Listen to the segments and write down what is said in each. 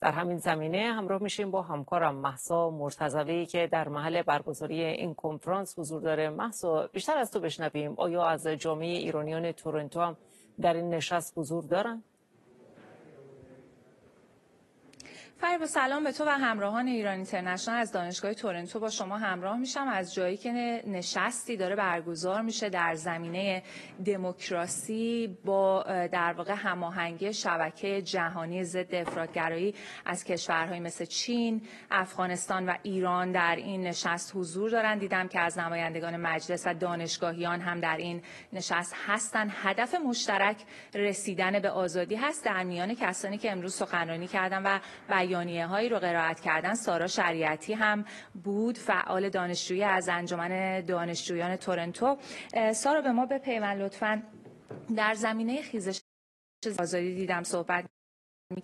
در همین زمینه همراه میشیم با همکارم مهسا مرتضوی که در محل برگزاری این کنفرانس حضور داره. مهسا، بیشتر از تو بشنویم. آیا از جامعه ایرانیان تورنتو هم در این نشست حضور دارن؟ فریبا، سلام به تو و همراهان ایران اینترنشنال. از دانشگاه تورنتو با شما همراه میشم از جایی که نشستی داره برگزار میشه در زمینه دموکراسی با در واقع هماهنگی شبکه جهانی ضد افراطگرایی از کشورهای مثل چین، افغانستان و ایران در این نشست حضور دارن. دیدم که از نمایندگان مجلس و دانشگاهیان هم در این نشست هستن. هدف مشترک رسیدن به آزادی هست. در میان کسانی که امروز سخنرانی کردن و بیانیه هایی رو قرائت کردن، سارا شریعتی هم بود، فعال دانشجویی از انجمن دانشجویان تورنتو. سارا، به ما بپیوند لطفاً. در زمینه خیزش آزادی دیدم صحبت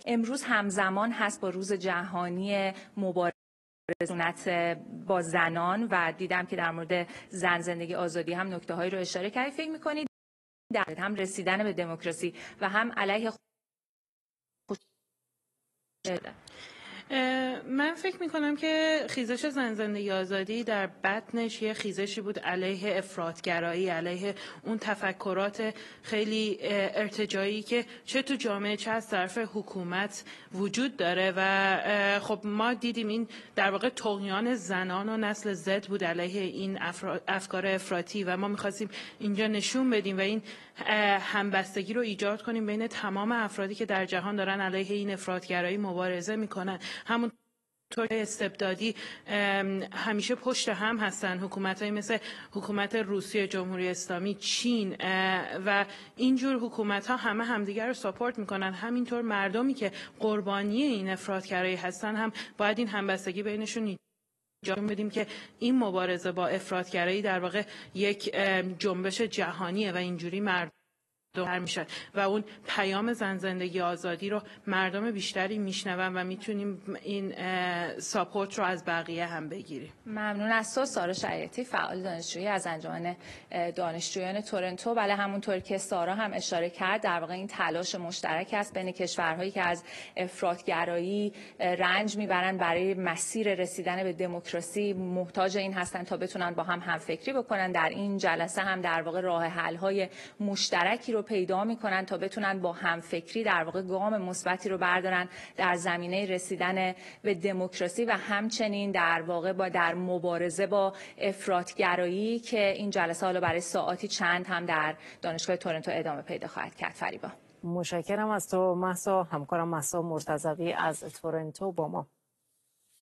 امروز همزمان هست با روز جهانی مبارزه با زنان و دیدم که در مورد زن زندگی آزادی هم نکته هایی رو اشاره کردی. فکر می‌کنید در هم رسیدن به دموکراسی و هم علیه من فکر میکنم که خیزش زن زندگی آزادی در بطنش یه خیزشی بود علیه افراطگرایی، علیه اون تفکرات خیلی ارتجاعی که چه تو جامعه چه از طرف حکومت وجود داره و خب ما دیدیم این در واقع طغیان زنان و نسل زد بود علیه این افکار افراطی و ما میخواستیم اینجا نشون بدیم و این همبستگی رو ایجاد کنیم بین تمام افرادی که در جهان دارن علیه این افراطگرایی مبارزه میکنن. همون طور استبدادی همیشه پشت هم هستن حکومت‌های مثل حکومت روسیه، جمهوری اسلامی، چین و اینجور حکومت‌ها همه همدیگر رو ساپورت میکنن. همینطور مردمی که قربانی این افراطگرایی هستن هم باید این همبستگی بینشون جامعه بدیم که این مبارزه با افراطگرایی در واقع یک جنبش جهانیه و اینجوری مردم میشن و اون پیام زن زندگی آزادی رو مردم بیشتری میشنون و میتونیم این ساپورت رو از بقیه هم بگیریم. ممنون از تو سارا شریعتی، فعال دانشجویی از انجمن دانشجویان تورنتو. بله، همونطور که سارا هم اشاره کرد، در واقع این تلاش مشترک است بین کشورهایی که از افراطگرایی رنج میبرن برای مسیر رسیدن به دموکراسی محتاج این هستن تا بتونن با هم همفکری بکنن. در این جلسه هم در واقع راه حل های مشترکی رو پیدا میکنن تا بتونن با همفکری در واقع گام مثبتی رو بردارن در زمینه رسیدن به دموکراسی و همچنین در واقع در مبارزه با افراطگرایی که این جلسه حالا برای ساعاتی چند هم در دانشگاه تورنتو ادامه پیدا خواهد کرد. فریبا، متشکرم از تو مهسا. همکارم مهسا مرتضوی از تورنتو با ما.